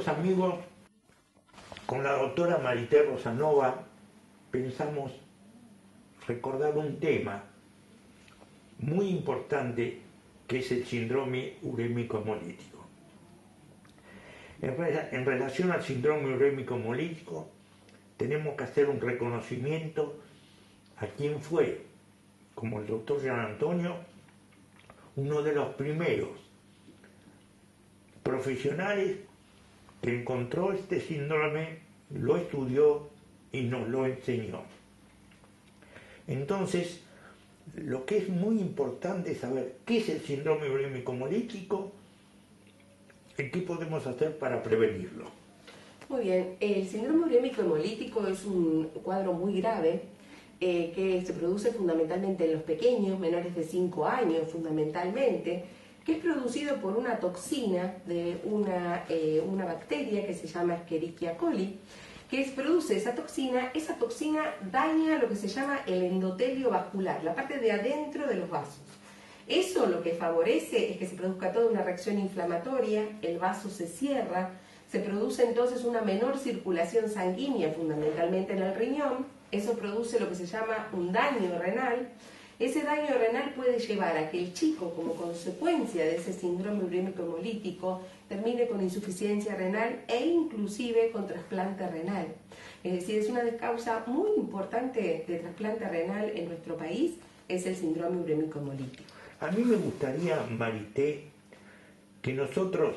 Queridos amigos, con la doctora Marité Rosanova pensamos recordar un tema muy importante que es el síndrome urémico hemolítico. En relación al síndrome urémico hemolítico, tenemos que hacer un reconocimiento a quien fue, como el doctor Jean Antonio, uno de los primeros profesionales que encontró este síndrome, lo estudió y nos lo enseñó. Entonces, lo que es muy importante es saber qué es el síndrome urémico hemolítico y qué podemos hacer para prevenirlo. Muy bien, el síndrome urémico hemolítico es un cuadro muy grave que se produce fundamentalmente en los pequeños, menores de 5 años fundamentalmente, que es producido por una toxina de una bacteria que se llama Escherichia coli, que produce esa toxina daña lo que se llama el endotelio vascular, la parte de adentro de los vasos. Eso lo que favorece es que se produzca toda una reacción inflamatoria, el vaso se cierra, se produce entonces una menor circulación sanguínea, fundamentalmente en el riñón, eso produce lo que se llama un daño renal. Ese daño renal puede llevar a que el chico, como consecuencia de ese síndrome urémico hemolítico, termine con insuficiencia renal e inclusive con trasplante renal. Es decir, es una causa muy importante de trasplante renal en nuestro país, es el síndrome urémico hemolítico. A mí me gustaría, Marité, que nosotros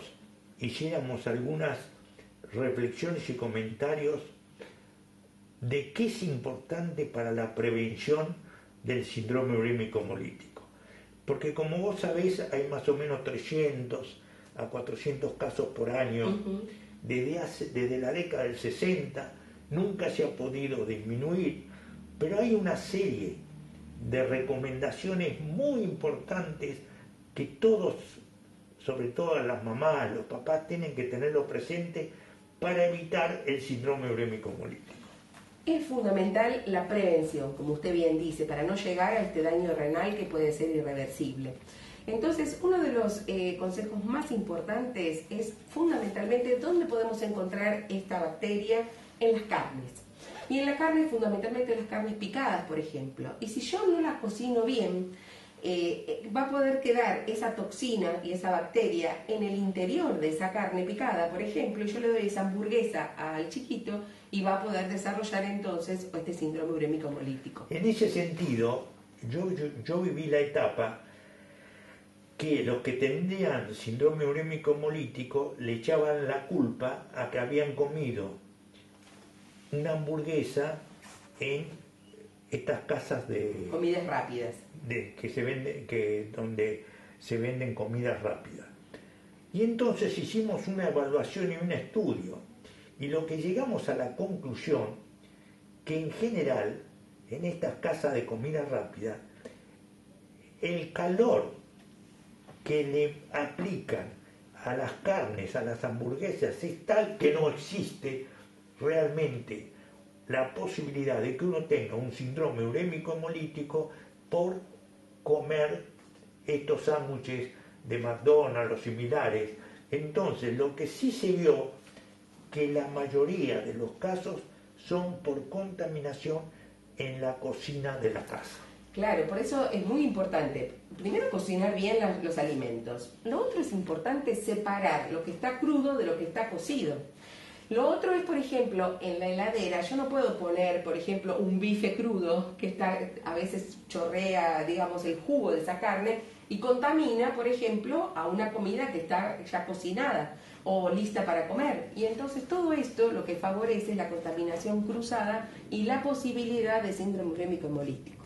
hiciéramos algunas reflexiones y comentarios de qué es importante para la prevención del síndrome urémico hemolítico. Porque como vos sabés, hay más o menos 300 a 400 casos por año. Desde la década del 60 nunca se ha podido disminuir, pero hay una serie de recomendaciones muy importantes que todos, sobre todo las mamás, los papás, tienen que tenerlo presente para evitar el síndrome urémico hemolítico. Es fundamental la prevención, como usted bien dice, para no llegar a este daño renal que puede ser irreversible. Entonces, uno de los consejos más importantes es fundamentalmente dónde podemos encontrar esta bacteria en las carnes. Y en la carne, fundamentalmente las carnes picadas, por ejemplo. Y si yo no las cocino bien, va a poder quedar esa toxina y esa bacteria en el interior de esa carne picada, por ejemplo, y yo le doy esa hamburguesa al chiquito y va a poder desarrollar entonces este síndrome urémico hemolítico. En ese sentido, yo viví la etapa que los que tenían síndrome urémico hemolítico le echaban la culpa a que habían comido una hamburguesa en estas casas de comidas rápidas donde se venden comidas rápidas. Y entonces hicimos una evaluación y un estudio, y lo que llegamos a la conclusión que en general en estas casas de comida rápida el calor que le aplican a las carnes, a las hamburguesas, es tal que no existe realmente la posibilidad de que uno tenga un síndrome urémico hemolítico por comer estos sándwiches de McDonald's o similares. Entonces, lo que sí se vio, que la mayoría de los casos son por contaminación en la cocina de la casa. Claro, por eso es muy importante, primero cocinar bien los alimentos. Lo otro es importante separar lo que está crudo de lo que está cocido. Lo otro es, por ejemplo, en la heladera, yo no puedo poner, por ejemplo, un bife crudo que a veces chorrea, digamos, el jugo de esa carne y contamina, por ejemplo, a una comida que está ya cocinada o lista para comer. Y entonces todo esto lo que favorece es la contaminación cruzada y la posibilidad de síndrome urémico hemolítico.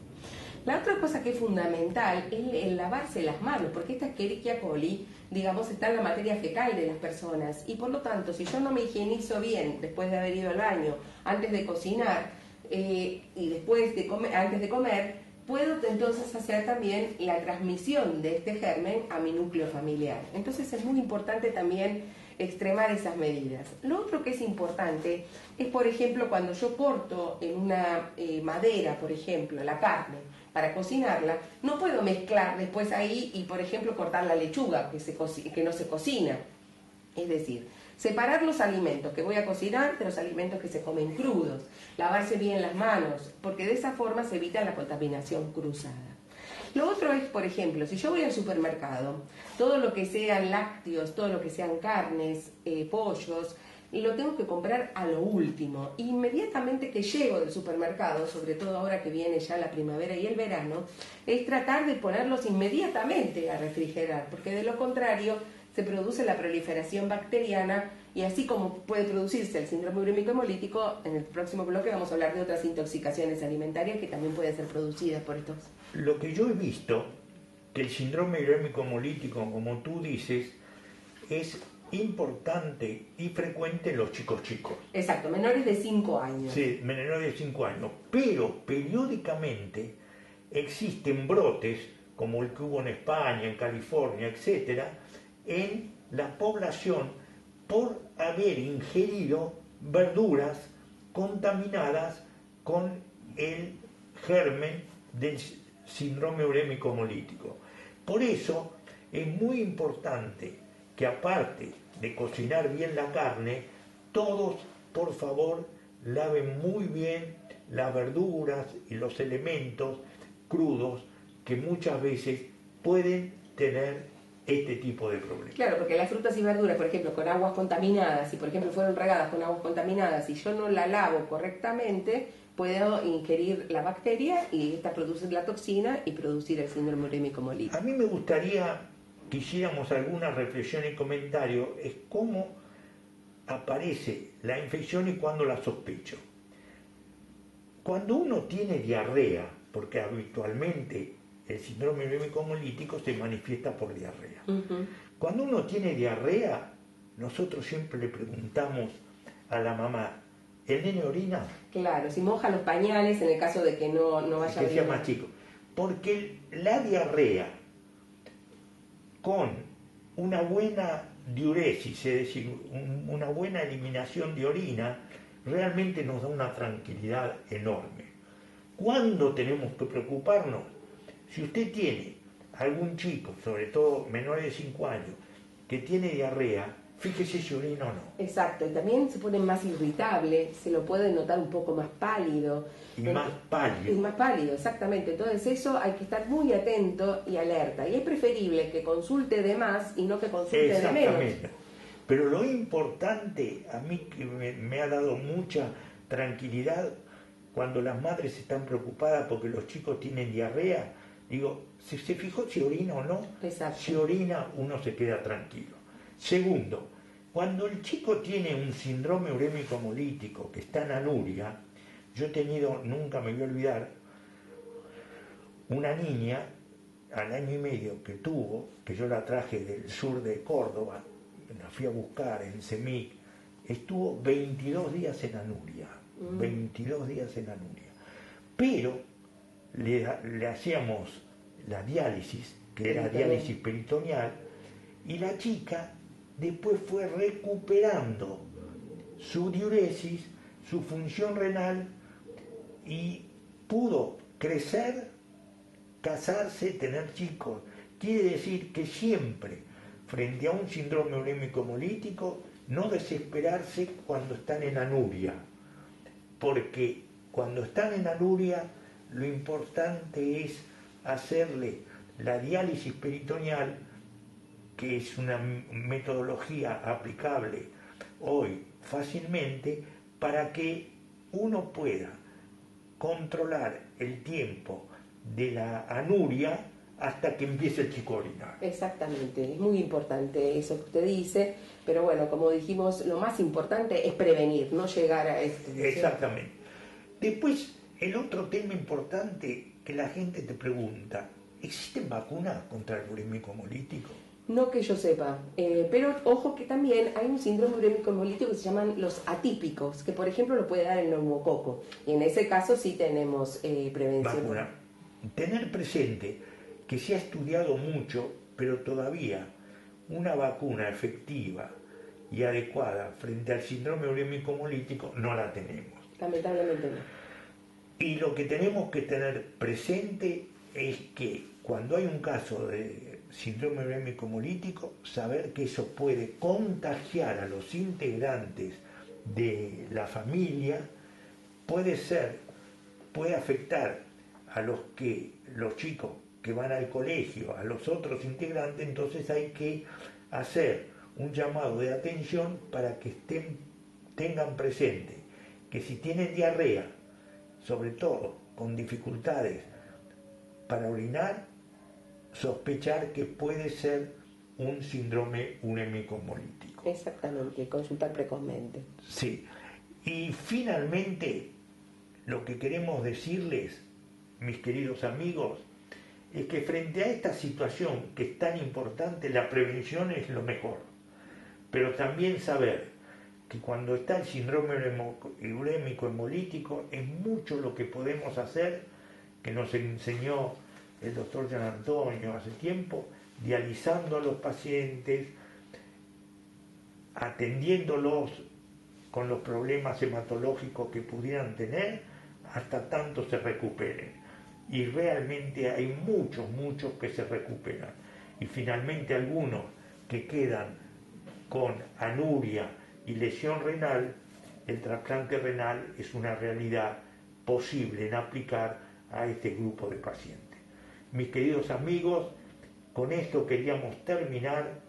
La otra cosa que es fundamental es el lavarse las manos, porque esta Escherichia coli, digamos, está en la materia fecal de las personas y por lo tanto, si yo no me higienizo bien después de haber ido al baño, antes de cocinar y después de antes de comer, puedo entonces hacer también la transmisión de este germen a mi núcleo familiar. Entonces es muy importante también extremar esas medidas. Lo otro que es importante es, por ejemplo, cuando yo corto en una madera, por ejemplo, la carne, para cocinarla, no puedo mezclar después ahí y, por ejemplo, cortar la lechuga que no se cocina. Es decir, Separar los alimentos que voy a cocinar de los alimentos que se comen crudos. Lavarse bien las manos, porque de esa forma se evita la contaminación cruzada. Lo otro es, por ejemplo, si yo voy al supermercado, todo lo que sean lácteos, todo lo que sean carnes, pollos, lo tengo que comprar a lo último. Inmediatamente que llego del supermercado, sobre todo ahora que viene ya la primavera y el verano, es tratar de ponerlos inmediatamente a refrigerar, porque de lo contrario se produce la proliferación bacteriana y así como puede producirse el síndrome urémico hemolítico, en el próximo bloque vamos a hablar de otras intoxicaciones alimentarias que también pueden ser producidas por estos. Lo que yo he visto, que el síndrome urémico hemolítico, como tú dices, es importante y frecuente en los chicos. Exacto, menores de 5 años. Sí, menores de 5 años. Pero periódicamente existen brotes, como el que hubo en España, en California, etcétera, en la población por haber ingerido verduras contaminadas con el germen del síndrome urémico hemolítico. Por eso es muy importante que, aparte de cocinar bien la carne, todos, por favor, laven muy bien las verduras y los elementos crudos que muchas veces pueden tener este tipo de problemas. Claro, porque las frutas y verduras, por ejemplo, con aguas contaminadas, si por ejemplo fueron regadas con aguas contaminadas y yo no la lavo correctamente, puedo ingerir la bacteria y esta produce la toxina y producir el síndrome urémico hemolítico. A mí me gustaría que hiciéramos alguna reflexión y comentario, es cómo aparece la infección y cuándo la sospecho. Cuando uno tiene diarrea, porque habitualmente el síndrome urémico hemolítico se manifiesta por diarrea. Cuando uno tiene diarrea, nosotros siempre le preguntamos a la mamá, ¿el nene orina? Claro, si moja los pañales en el caso de que no vaya que sea bien. más chico. Porque la diarrea con una buena diuresis, es decir, una buena eliminación de orina, realmente nos da una tranquilidad enorme. ¿Cuándo tenemos que preocuparnos? Si usted tiene algún chico, sobre todo menores de 5 años, que tiene diarrea, fíjese si orina o no. Exacto, y también se pone más irritable, se lo puede notar un poco más pálido. Y más pálido. Y más pálido, exactamente. Entonces eso hay que estar muy atento y alerta. Y es preferible que consulte de más y no que consulte de menos. Exactamente. Pero lo importante, a mí que me ha dado mucha tranquilidad, cuando las madres están preocupadas porque los chicos tienen diarrea, digo, ¿se fijó si orina o no? Exacto. Si orina, uno se queda tranquilo. Segundo, cuando el chico tiene un síndrome urémico hemolítico que está en anuria, yo he tenido, nunca me voy a olvidar, una niña al año y medio que tuvo, que yo la traje del sur de Córdoba, la fui a buscar en Semic, estuvo 22 días en anuria, 22 días en anuria. Pero le hacíamos la diálisis, que era diálisis peritoneal, y la chica después fue recuperando su diuresis, su función renal, y pudo crecer, casarse, tener chicos. Quiere decir que siempre, frente a un síndrome urémico hemolítico, no desesperarse cuando están en anuria, porque cuando están en anuria lo importante es hacerle la diálisis peritoneal, que es una metodología aplicable hoy fácilmente, para que uno pueda controlar el tiempo de la anuria hasta que empiece el chico a orinar. Exactamente, es muy importante eso que usted dice, pero bueno, como dijimos, lo más importante es prevenir, no llegar a esto. Exactamente. Después, el otro tema importante que la gente te pregunta, ¿existen vacunas contra el urémico hemolítico? No que yo sepa, pero ojo que también hay un síndrome urémico hemolítico que se llaman los atípicos, que por ejemplo lo puede dar el neumococo, y en ese caso sí tenemos prevención. Vacuna. Tener presente que se ha estudiado mucho, pero todavía una vacuna efectiva y adecuada frente al síndrome urémico hemolítico no la tenemos. Lamentablemente no. Y lo que tenemos que tener presente es que cuando hay un caso de síndrome urémico hemolítico, saber que eso puede contagiar a los integrantes de la familia, puede afectar a los chicos que van al colegio, a los otros integrantes. Entonces hay que hacer un llamado de atención para que tengan presente que si tienen diarrea, sobre todo con dificultades para orinar, sospechar que puede ser un síndrome urémico hemolítico. Exactamente, consultar precozmente. Sí. Y finalmente, lo que queremos decirles, mis queridos amigos, es que frente a esta situación que es tan importante, la prevención es lo mejor. Pero también saber que cuando está el síndrome urémico hemolítico es mucho lo que podemos hacer, que nos enseñó el doctor Gian Antonio hace tiempo, dializando a los pacientes, atendiéndolos con los problemas hematológicos que pudieran tener, hasta tanto se recuperen. Y realmente hay muchos que se recuperan. Y finalmente algunos que quedan con anuria y lesión renal, el trasplante renal es una realidad posible en aplicar a este grupo de pacientes. Mis queridos amigos, con esto queríamos terminar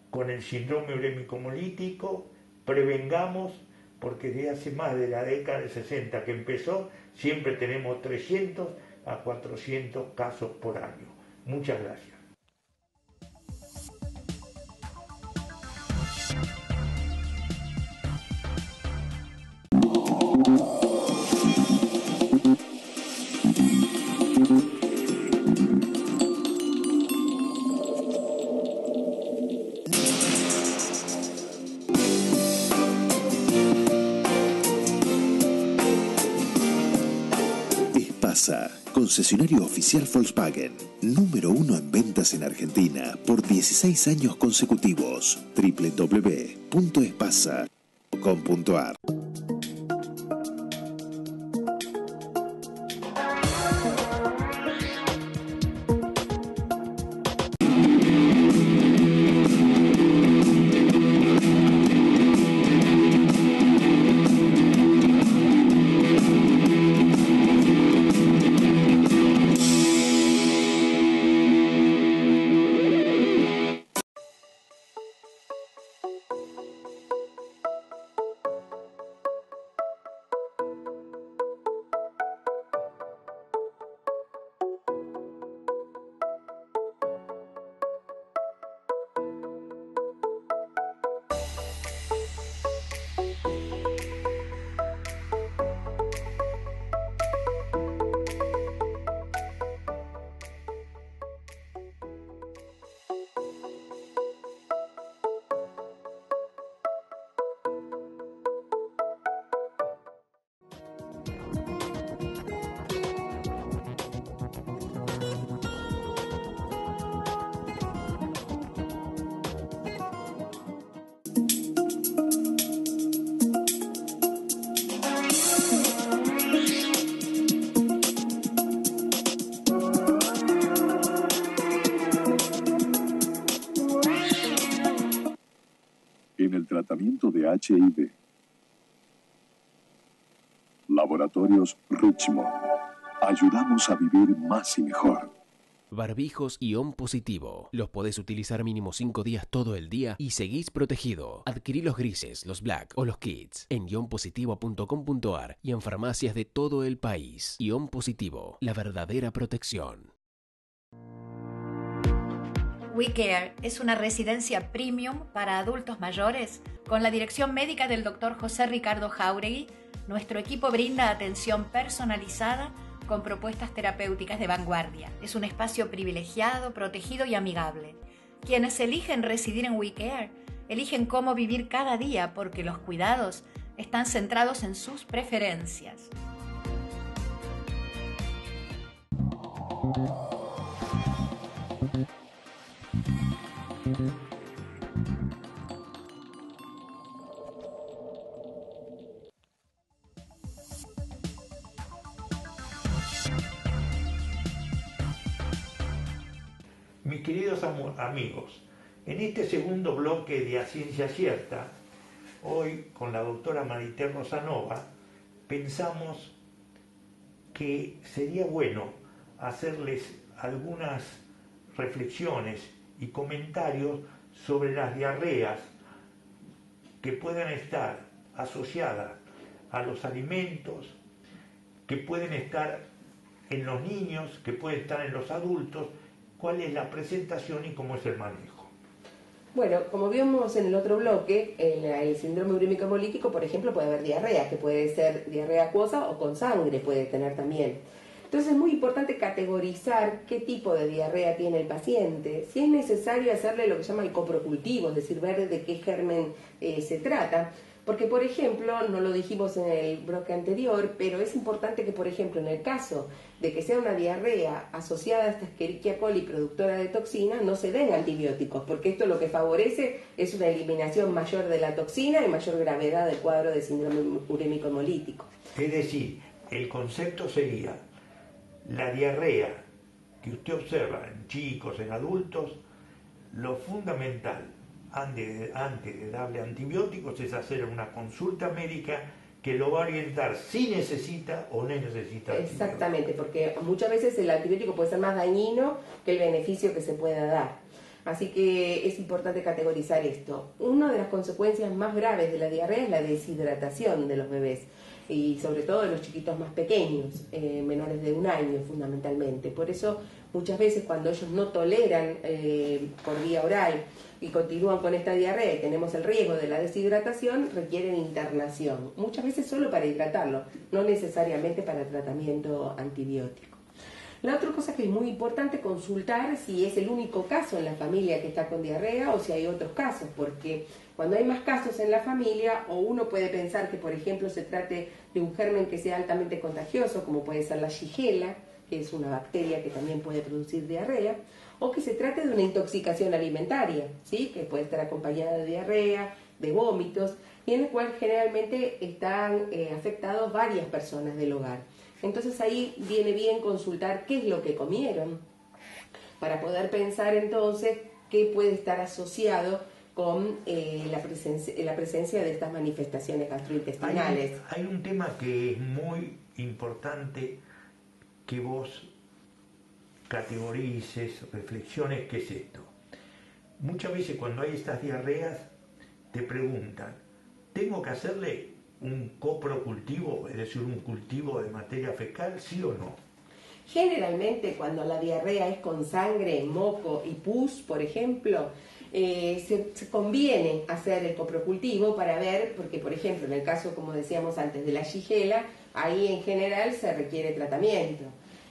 con el síndrome urémico hemolítico. Prevengamos, porque desde hace más de la década del 60 que empezó, siempre tenemos 300 a 400 casos por año. Muchas gracias. Concesionario oficial Volkswagen, número 1 en ventas en Argentina por 16 años consecutivos. www.espasa.com.ar. En el tratamiento de HIV. Laboratorios Richmond. Ayudamos a vivir más y mejor. Barbijos ION Positivo. Los podés utilizar mínimo 5 días todo el día y seguís protegido. Adquirí los grises, los black o los kits en ionpositivo.com.ar y en farmacias de todo el país. ION Positivo, la verdadera protección. WeCare es una residencia premium para adultos mayores con la dirección médica del Dr. José Ricardo Jáuregui. Nuestro equipo brinda atención personalizada con propuestas terapéuticas de vanguardia. Es un espacio privilegiado, protegido y amigable. Quienes eligen residir en WeCare eligen cómo vivir cada día porque los cuidados están centrados en sus preferencias. queridos amigos, en este segundo bloque de A Ciencia Cierta, hoy con la doctora Marité Rosanova, pensamos que sería bueno hacerles algunas reflexiones y comentarios sobre las diarreas que puedan estar asociadas a los alimentos, que pueden estar en los niños, que pueden estar en los adultos, cuál es la presentación y cómo es el manejo. Bueno, como vimos en el otro bloque, en el síndrome urémico hemolítico, por ejemplo, puede haber diarrea, que puede ser diarrea acuosa o con sangre puede tener también. Entonces es muy importante categorizar qué tipo de diarrea tiene el paciente, si es necesario hacerle lo que se llama el coprocultivo, es decir, ver de qué germen se trata. Porque, por ejemplo, no lo dijimos en el bloque anterior, pero es importante que, por ejemplo, en el caso de que sea una diarrea asociada a esta Escherichia coli productora de toxina, no se den antibióticos, porque esto lo que favorece es una eliminación mayor de la toxina y mayor gravedad del cuadro de síndrome urémico hemolítico. Es decir, el concepto sería la diarrea que usted observa en chicos, en adultos, lo fundamental antes de darle antibióticos es hacer una consulta médica que lo va a orientar si necesita o no necesita antibióticos. Exactamente, porque muchas veces el antibiótico puede ser más dañino que el beneficio que se pueda dar. Así que es importante categorizar esto. Una de las consecuencias más graves de la diarrea es la deshidratación de los bebés y sobre todo de los chiquitos más pequeños, menores de 1 año fundamentalmente. Por eso muchas veces cuando ellos no toleran por vía oral y continúan con esta diarrea y tenemos el riesgo de la deshidratación, requieren internación, muchas veces solo para hidratarlo, no necesariamente para tratamiento antibiótico. La otra cosa que es muy importante consultar si es el único caso en la familia que está con diarrea o si hay otros casos, porque cuando hay más casos en la familia, o uno puede pensar que, por ejemplo, se trate de un germen que sea altamente contagioso, como puede ser la Shigella, que es una bacteria que también puede producir diarrea, o que se trate de una intoxicación alimentaria, ¿sí? Que puede estar acompañada de diarrea, de vómitos, y en el cual generalmente están afectados varias personas del hogar. Entonces ahí viene bien consultar qué es lo que comieron, para poder pensar entonces qué puede estar asociado con la presencia de estas manifestaciones gastrointestinales. Hay un tema que es muy importante que vos categorices, reflexiones, ¿qué es esto? Muchas veces cuando hay estas diarreas te preguntan, ¿tengo que hacerle un coprocultivo, es decir, un cultivo de materia fecal, sí o no? Generalmente cuando la diarrea es con sangre, moco y pus, por ejemplo, se conviene hacer el coprocultivo para ver, porque por ejemplo en el caso, como decíamos antes, de la Shigella, ahí en general se requiere tratamiento.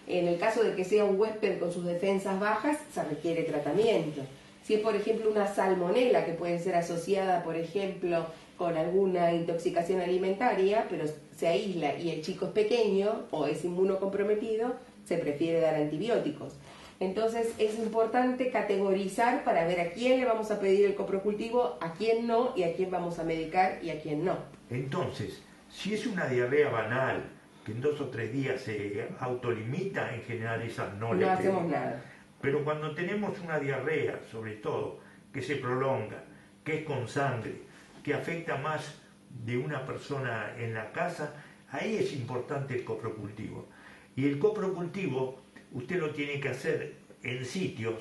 En el caso de que sea un huésped con sus defensas bajas, se requiere tratamiento. Si es por ejemplo una salmonela que puede ser asociada, por ejemplo, con alguna intoxicación alimentaria, pero se aísla y el chico es pequeño o es inmunocomprometido, se prefiere dar antibióticos. Entonces es importante categorizar para ver a quién le vamos a pedir el coprocultivo, a quién no, y a quién vamos a medicar y a quién no. Entonces, si es una diarrea banal, que en 2 o 3 días se autolimita, en general esas no le hacemos pedimos. nada. Pero cuando tenemos una diarrea, sobre todo, que se prolonga, que es con sangre, que afecta más de una persona en la casa, ahí es importante el coprocultivo. Y el coprocultivo usted lo tiene que hacer en sitios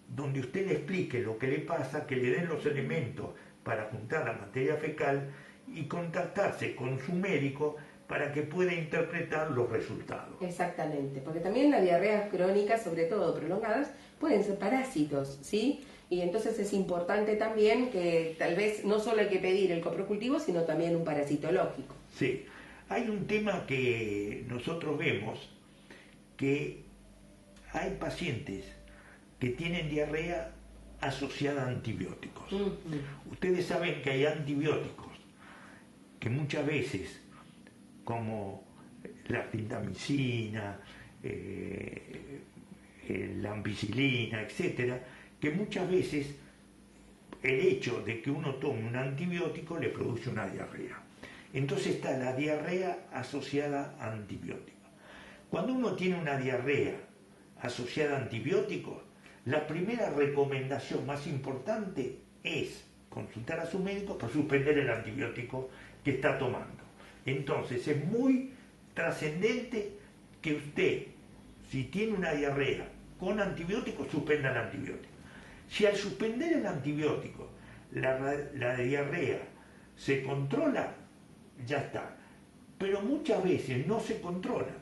donde usted le explique lo que le pasa, que le den los elementos para juntar la materia fecal y contactarse con su médico para que pueda interpretar los resultados. Exactamente, porque también las diarreas crónicas, sobre todo prolongadas, pueden ser parásitos, ¿sí? Y entonces es importante también que tal vez no solo hay que pedir el coprocultivo, sino también un parasitológico. Sí, hay un tema que nosotros vemos, que hay pacientes que tienen diarrea asociada a antibióticos. Ustedes saben que hay antibióticos que muchas veces, como la clindamicina, la ampicilina, etcétera, que muchas veces el hecho de que uno tome un antibiótico le produce una diarrea. Entonces está la diarrea asociada a antibióticos. Cuando uno tiene una diarrea asociada a antibióticos, la primera recomendación más importante es consultar a su médico para suspender el antibiótico que está tomando. Entonces es muy trascendente que usted, si tiene una diarrea con antibiótico, suspenda el antibiótico. Si al suspender el antibiótico la diarrea se controla, ya está. Pero muchas veces no se controla.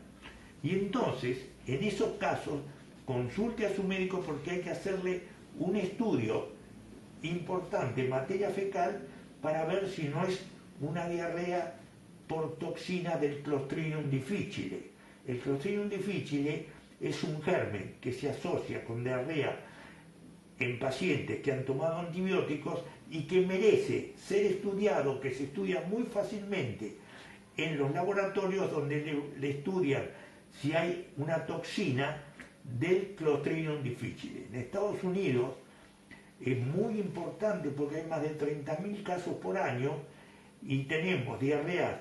Y entonces, en esos casos, consulte a su médico porque hay que hacerle un estudio importante en materia fecal para ver si no es una diarrea por toxina del Clostridium difficile. El Clostridium difficile es un germen que se asocia con diarrea en pacientes que han tomado antibióticos y que merece ser estudiado, que se estudia muy fácilmente en los laboratorios donde le estudian si hay una toxina del Clostridium difficile. En Estados Unidos es muy importante porque hay más de 30.000 casos por año y tenemos diarreas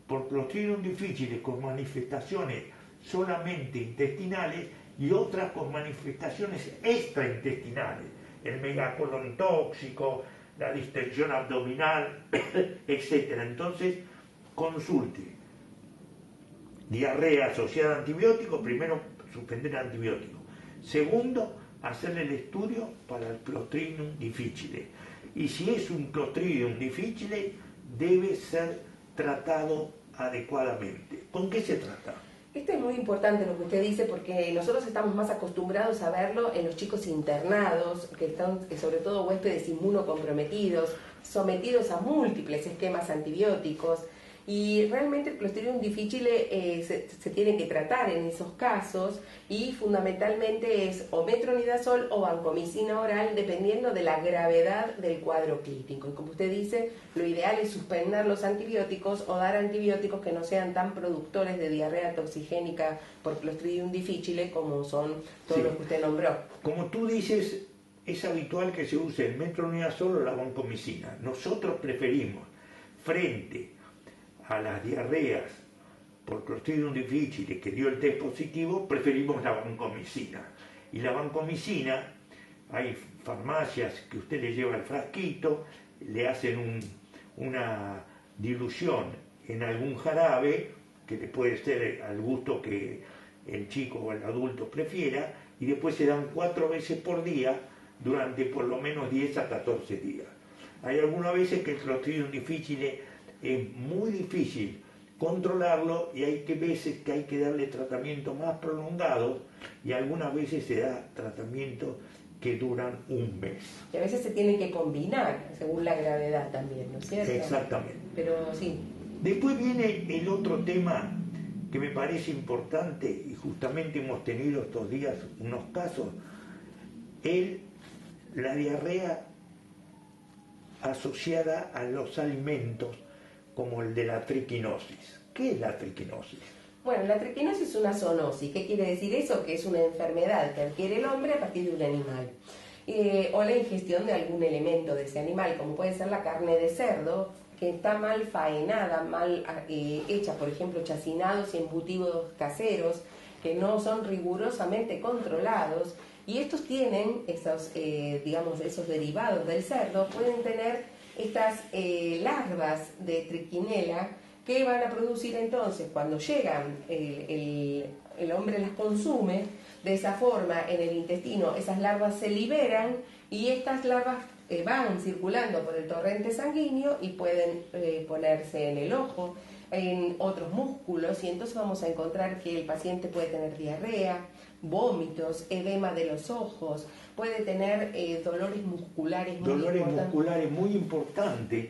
por Clostridium difficile con manifestaciones solamente intestinales y otras con manifestaciones extraintestinales, el megacolon tóxico, la distensión abdominal, etc. Entonces, consulte. Diarrea asociada a antibiótico, primero suspender el antibiótico. Segundo, hacerle el estudio para el Clostridium difficile. Y si es un Clostridium difficile, debe ser tratado adecuadamente. ¿Con qué se trata? Esto es muy importante lo que usted dice porque nosotros estamos más acostumbrados a verlo en los chicos internados, que están sobre todo huéspedes inmunocomprometidos, sometidos a múltiples esquemas antibióticos. Y realmente el Clostridium difficile se tiene que tratar en esos casos y fundamentalmente es o metronidazol o vancomicina oral dependiendo de la gravedad del cuadro clínico. Y como usted dice, lo ideal es suspender los antibióticos o dar antibióticos que no sean tan productores de diarrea toxigénica por Clostridium difficile como son todos los que usted nombró. Como tú dices, es habitual que se use el metronidazol o la vancomicina. Nosotros preferimos, frente a las diarreas por Clostridium difficile que dio el test positivo, preferimos la vancomicina. Y la vancomicina, hay farmacias que usted le lleva el frasquito, le hacen una dilución en algún jarabe, que le puede ser al gusto que el chico o el adulto prefiera, y después se dan 4 veces por día durante por lo menos 10 a 14 días. Hay algunas veces que el Clostridium difficile es muy difícil controlarlo y hay veces que hay que darle tratamiento más prolongado y algunas veces se da tratamiento que duran un mes. Y a veces se tienen que combinar según la gravedad también, ¿no es cierto? Exactamente. Pero sí. Después viene el otro tema que me parece importante y justamente hemos tenido estos días unos casos, la diarrea asociada a los alimentos como el de la triquinosis. ¿Qué es la triquinosis? Bueno, la triquinosis es una zoonosis. ¿Qué quiere decir eso? Que es una enfermedad que adquiere el hombre a partir de un animal. O la ingestión de algún elemento de ese animal, como puede ser la carne de cerdo, que está mal faenada, mal hecha, por ejemplo, chacinados y embutidos caseros, que no son rigurosamente controlados. Y estos tienen, esos derivados del cerdo, pueden tener estas larvas de trichinela que van a producir entonces, cuando llegan, el hombre las consume, de esa forma en el intestino esas larvas se liberan y estas larvas van circulando por el torrente sanguíneo y pueden ponerse en el ojo, en otros músculos, y entonces vamos a encontrar que el paciente puede tener diarrea, vómitos, edema de los ojos, puede tener dolores musculares muy importantes.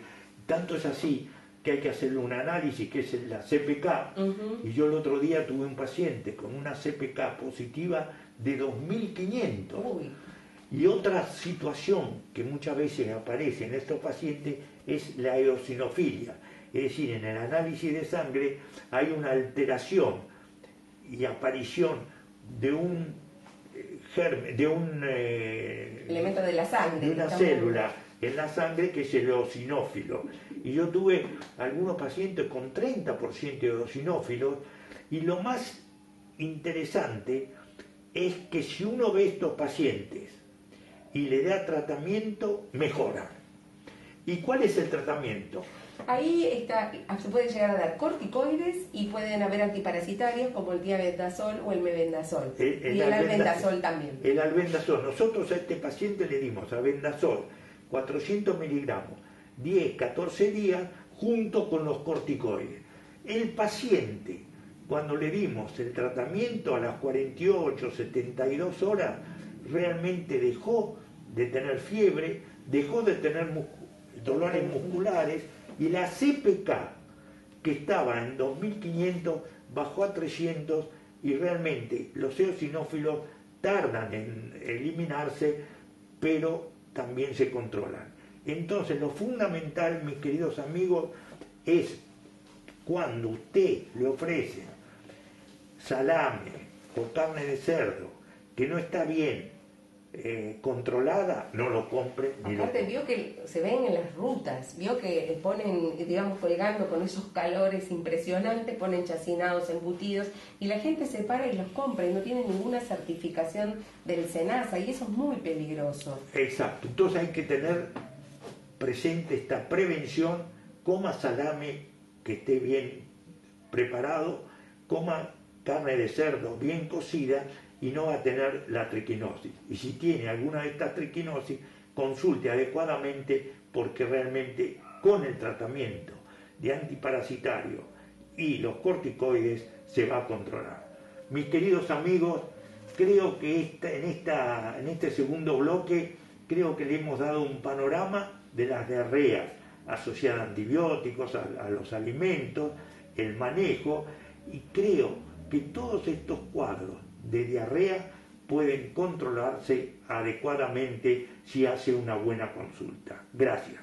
Tanto es así que hay que hacerle un análisis que es la CPK, y yo el otro día tuve un paciente con una CPK positiva de 2500. Y otra situación que muchas veces aparece en estos pacientes es la eosinofilia, es decir, en el análisis de sangre hay una alteración y aparición de un germen, de un elemento de la sangre, de una célula en la sangre que es el eosinófilo. Y yo tuve algunos pacientes con 30% de eosinófilos, y lo más interesante es que si uno ve estos pacientes y le da tratamiento, mejoran. ¿Y cuál es el tratamiento? Ahí se puede llegar a dar corticoides y pueden haber antiparasitarios como el diabendazol o el mebendazol. Y el albendazol también. El albendazol. Nosotros a este paciente le dimos albendazol 400 miligramos, 10, 14 días, junto con los corticoides. El paciente, cuando le dimos el tratamiento a las 48, 72 horas, realmente dejó de tener fiebre, dejó de tener dolores musculares, y la CPK, que estaba en 2.500, bajó a 300, y realmente los eosinófilos tardan en eliminarse, pero también se controlan. Entonces lo fundamental, mis queridos amigos, es cuando usted le ofrece salame o carne de cerdo que no está bien controlada, no lo compre. Aparte vio que se ven en las rutas, vio que ponen, digamos, colgando con esos calores impresionantes, ponen chacinados, embutidos, y la gente se para y los compra y no tiene ninguna certificación del SENASA, y eso es muy peligroso. Exacto, entonces hay que tener presente esta prevención. Coma salame que esté bien preparado, coma carne de cerdo bien cocida, y no va a tener la triquinosis. Y si tiene alguna de estas triquinosis, consulte adecuadamente, porque realmente con el tratamiento de antiparasitario y los corticoides se va a controlar. Mis queridos amigos, creo que en este segundo bloque, creo que le hemos dado un panorama de las diarreas asociadas a antibióticos, a los alimentos, el manejo, y creo que todos estos cuadros de diarrea pueden controlarse adecuadamente si hace una buena consulta. Gracias.